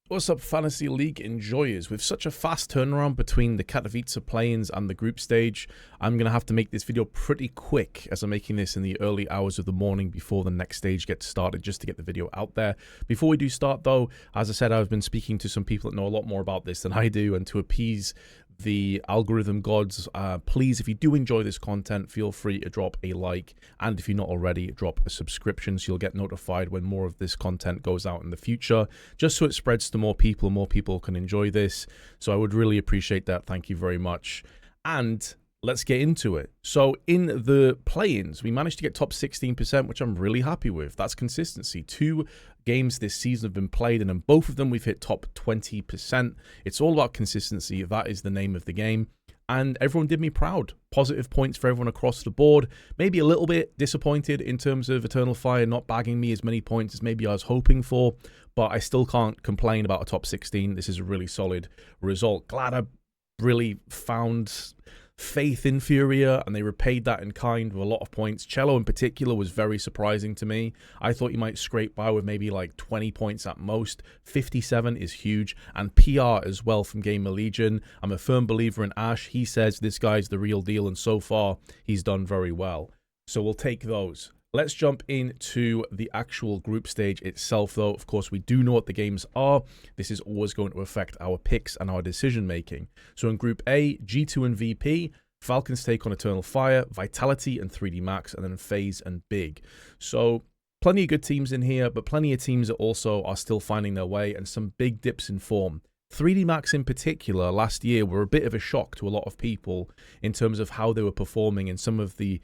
What's up, Fantasy League enjoyers? With such a fast turnaround between the Katowice play-ins and the group stage, I'm going to have to make this video pretty quick as I'm making this in the early hours of the morning before the next stage gets started, just to get the video out there. Before we do start though, as I said, I've been speaking to some people that know a lot more about this than I do, and to appease the algorithm gods, please, if you do enjoy this content, feel free to drop a like, and if you're not already, drop a subscription so you'll get notified when more of this content goes out in the future, just so it spreads to more people can enjoy this. So I would really appreciate that. Thank you very much. And let's get into it. So in the play-ins, we managed to get top 16%, which I'm really happy with. That's consistency. 2 games this season have been played, and in both of them we've hit top 20%. It's all about consistency. That is the name of the game. And everyone did me proud. Positive points for everyone across the board. Maybe a little bit disappointed in terms of Eternal Fire not bagging me as many points as maybe I was hoping for, but I still can't complain about a top 16. This is a really solid result. Glad I really found faith in Furia, and they repaid that in kind with a lot of points. Cello in particular was very surprising to me. I thought you might scrape by with maybe like 20 points at most. 57 is huge, and PR as well from Gamer Legion. I'm a firm believer in Ash. He says this guy's the real deal, and so far he's done very well. So we'll take those. Let's jump into the actual group stage itself, though. Of course, we do know what the games are. This is always going to affect our picks and our decision-making. So in Group A, G2 and VP, Falcons take on Eternal Fire, Vitality and 3D Max, and then FaZe and Big. So plenty of good teams in here, but plenty of teams that also are still finding their way, and some big dips in form. 3D Max in particular last year were a bit of a shock to a lot of people in terms of how they were performing and some of the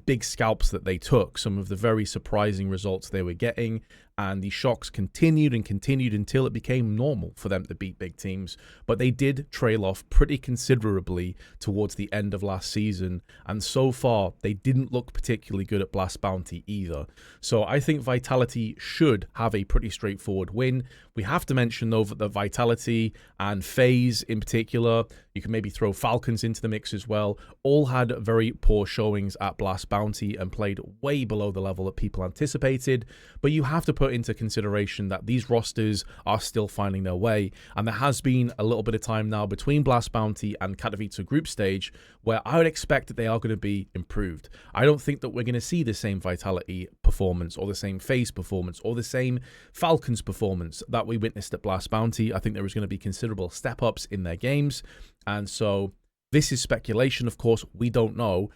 big scalps that they took, some of the very surprising results they were getting, and the shocks continued and continued until it became normal for them to beat big teams. But they did trail off pretty considerably towards the end of last season, and so far they didn't look particularly good at Blast Bounty either. So I think Vitality should have a pretty straightforward win. We have to mention though that the Vitality and FaZe in particular, you can maybe throw Falcons into the mix as well, all had very poor showings at Blast Bounty and played way below the level that people anticipated. But you have to put into consideration that these rosters are still finding their way, and there has been a little bit of time now between Blast Bounty and Katowice group stage where I would expect that they are going to be improved. I don't think that we're going to see the same Vitality performance or the same FaZe performance or the same Falcons performance that we witnessed at Blast Bounty. I think there is going to be considerable step-ups in their games, and so this is speculation, of course. We don't know.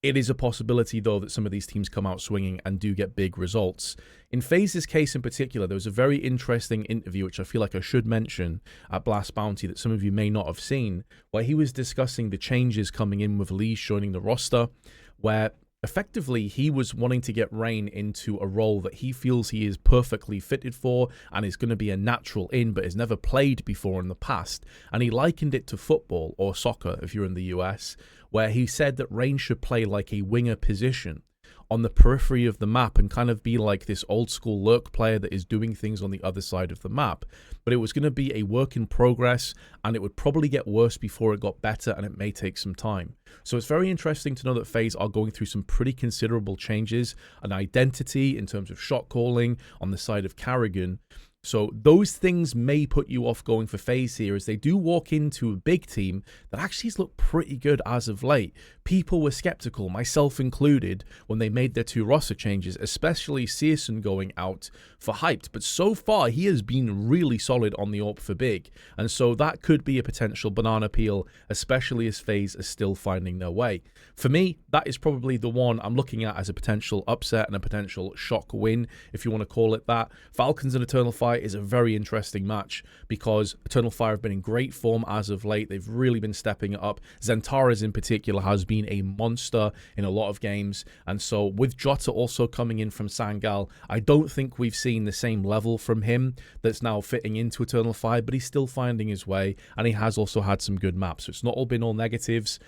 It is a possibility, though, that some of these teams come out swinging and do get big results. In FaZe's case in particular, there was a very interesting interview, which I feel like I should mention, at Blast Bounty that some of you may not have seen, where he was discussing the changes coming in with Lee joining the roster, where effectively he was wanting to get Rain into a role that he feels he is perfectly fitted for and is going to be a natural in, but has never played before in the past. And he likened it to football or soccer if you're in the US, where he said that Rain should play like a winger position on the periphery of the map and kind of be like this old school lurk player that is doing things on the other side of the map. But it was going to be a work in progress, and it would probably get worse before it got better, and it may take some time. So it's very interesting to know that FaZe are going through some pretty considerable changes, an identity in terms of shot calling on the side of Carrigan. So those things may put you off going for FaZe here, as they do walk into a big team that actually has looked pretty good as of late. People were skeptical, myself included, when they made their 2 roster changes, especially Searson going out for Hyped. But so far, he has been really solid on the AWP for big. And so that could be a potential banana peel, especially as FaZe are still finding their way. For me, that is probably the one I'm looking at as a potential upset and a potential shock win, if you want to call it that. Falcons and Eternal Fire is a very interesting match because Eternal Fire have been in great form as of late. They've really been stepping it up. Zentaras in particular has been a monster in a lot of games, and so with Jota also coming in from Sangal, I don't think we've seen the same level from him that's now fitting into Eternal Fire, but he's still finding his way, and he has also had some good maps, so it's not all been all negatives.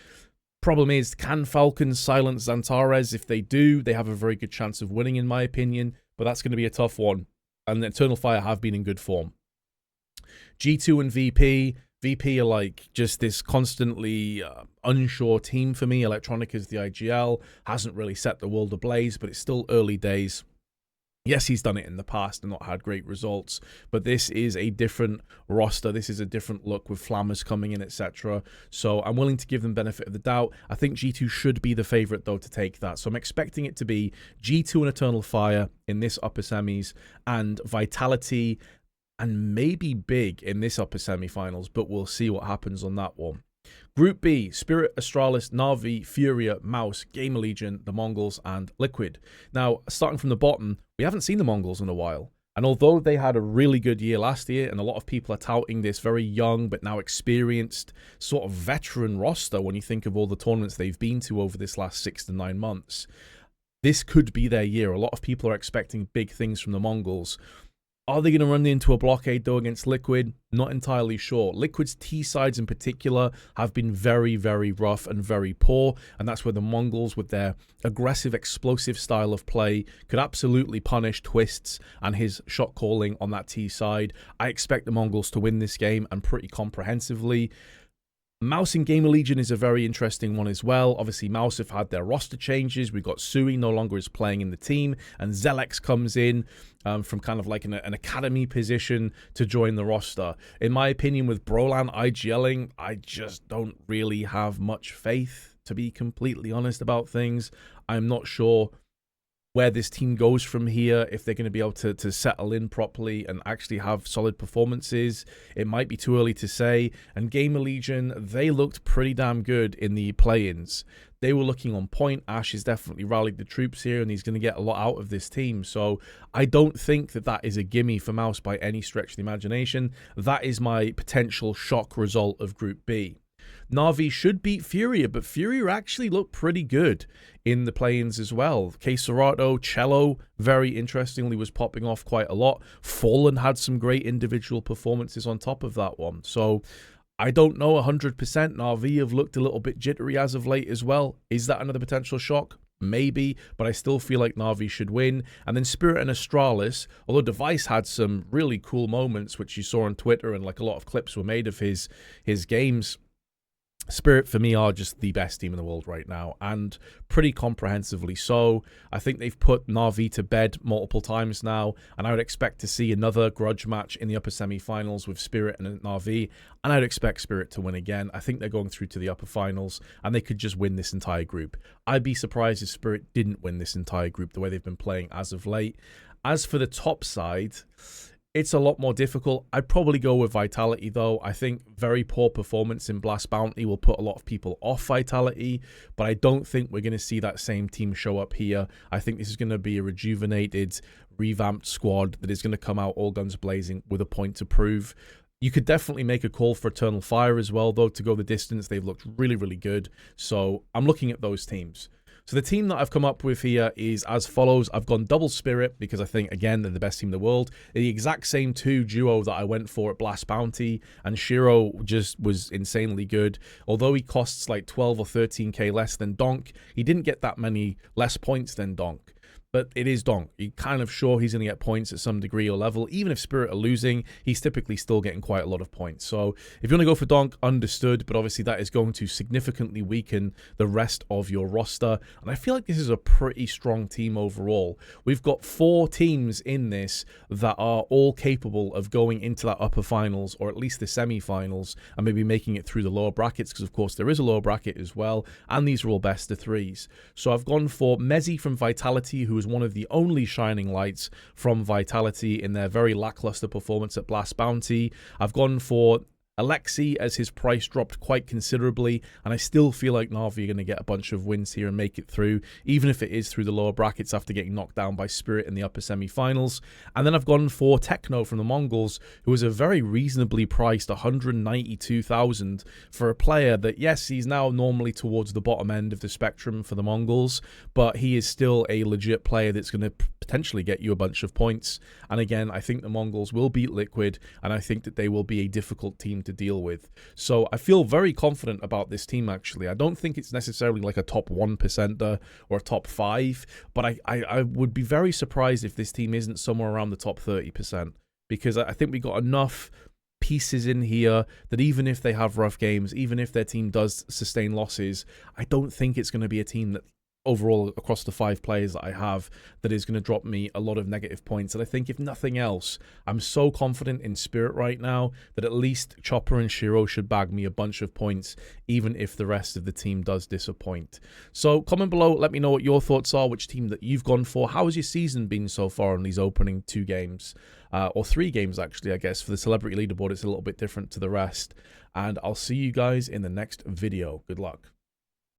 Problem is, can Falcons silence Zentaras? If they do, they have a very good chance of winning, in my opinion, but that's going to be a tough one. And Eternal Fire have been in good form. G2 and VP. VP are like just this constantly unsure team for me. Electronic is the IGL. Hasn't really set the world ablaze, but it's still early days. Yes, he's done it in the past and not had great results, but this is a different roster. This is a different look with Flammers coming in, etc. So I'm willing to give them benefit of the doubt. I think G2 should be the favorite, though, to take that. So I'm expecting it to be G2 and Eternal Fire in this upper semis, and Vitality and maybe Big in this upper semifinals, but we'll see what happens on that one. Group B, Spirit, Astralis, Na'Vi, Furia, Mouse, Gamer Legion, the Mongols, and Liquid. Now, starting from the bottom, we haven't seen the Mongols in a while. And although they had a really good year last year, and a lot of people are touting this very young but now experienced sort of veteran roster when you think of all the tournaments they've been to over this last 6 to 9 months, this could be their year. A lot of people are expecting big things from the Mongols. Are they going to run into a blockade, though, against Liquid? Not entirely sure. Liquid's T-sides in particular have been very, very rough and very poor, and that's where the Mongols, with their aggressive, explosive style of play, could absolutely punish Twists and his shot calling on that T-side. I expect the Mongols to win this game, and pretty comprehensively. Mouse and Gamer Legion is a very interesting one as well. Obviously, Mouse have had their roster changes. We've got Sui no longer is playing in the team, and Zelex comes in from kind of like an academy position to join the roster. In my opinion, with Brolan IGLing, I just don't really have much faith, to be completely honest about things. I'm not sure where this team goes from here, if they're going to be able to settle in properly and actually have solid performances. It might be too early to say. And Gamer Legion, they looked pretty damn good in the play-ins. They were looking on point. Ash has definitely rallied the troops here, and he's going to get a lot out of this team. So I don't think that is a gimme for Mouse by any stretch of the imagination. That is my potential shock result of Group B. Na'Vi should beat Furia, but Furia actually looked pretty good in the play-ins as well. Serato, Cello, very interestingly, was popping off quite a lot. Fallen had some great individual performances on top of that one. So I don't know 100%. Na'Vi have looked a little bit jittery as of late as well. Is that another potential shock? Maybe, but I still feel like Na'Vi should win. And then Spirit and Astralis, although Device had some really cool moments, which you saw on Twitter, and like a lot of clips were made of his games, Spirit, for me, are just the best team in the world right now, and pretty comprehensively so. I think they've put Na'Vi to bed multiple times now, and I would expect to see another grudge match in the upper semi-finals with Spirit and Na'Vi, and I'd expect Spirit to win again. I think they're going through to the upper finals, and they could just win this entire group. I'd be surprised if Spirit didn't win this entire group the way they've been playing as of late. As for the top side, it's a lot more difficult. I'd probably go with Vitality, though. I think very poor performance in Blast Bounty will put a lot of people off Vitality, but I don't think we're going to see that same team show up here. I think this is going to be a rejuvenated, revamped squad that is going to come out all guns blazing with a point to prove. You could definitely make a call for Eternal Fire as well, though, to go the distance. They've looked really, really good. So I'm looking at those teams. So the team that I've come up with here is as follows. I've gone double Spirit because I think, again, they're the best team in the world. They're the exact same two duo that I went for at Blast Bounty, and Shiro just was insanely good. Although he costs like 12 or 13k less than Donk, he didn't get that many less points than Donk. But it is Donk. You're kind of sure he's going to get points at some degree or level. Even if Spirit are losing, he's typically still getting quite a lot of points. So if you want to go for Donk, understood. But obviously that is going to significantly weaken the rest of your roster. And I feel like this is a pretty strong team overall. We've got 4 teams in this that are all capable of going into that upper finals, or at least the semi-finals, and maybe making it through the lower brackets, because of course there is a lower bracket as well. And these are all best of 3s. So I've gone for Mezzi from Vitality, who is one of the only shining lights from Vitality in their very lackluster performance at Blast Bounty. I've gone for Alexi as his price dropped quite considerably, and I still feel like Na'Vi are going to get a bunch of wins here and make it through, even if it is through the lower brackets after getting knocked down by Spirit in the upper semi-finals. And then I've gone for Techno from the Mongols, who is a very reasonably priced 192,000 for a player that, yes, he's now normally towards the bottom end of the spectrum for the Mongols, but he is still a legit player that's going to potentially get you a bunch of points. And again, I think the Mongols will beat Liquid, and I think that they will be a difficult team to deal with. So I feel very confident about this team, actually. I don't think it's necessarily like a top 1%er or a top 5, but I would be very surprised if this team isn't somewhere around the top 30%, because I think we got enough pieces in here that even if they have rough games, even if their team does sustain losses, I don't think it's going to be a team that overall across the 5 players that I have that is going to drop me a lot of negative points. And I think if nothing else, I'm so confident in Spirit right now that at least Chopper and Shiro should bag me a bunch of points, even if the rest of the team does disappoint. So comment below, let me know what your thoughts are, which team that you've gone for. How has your season been so far on these opening 2 games? Or 3 games actually, I guess. For the celebrity leaderboard, it's a little bit different to the rest. And I'll see you guys in the next video. Good luck.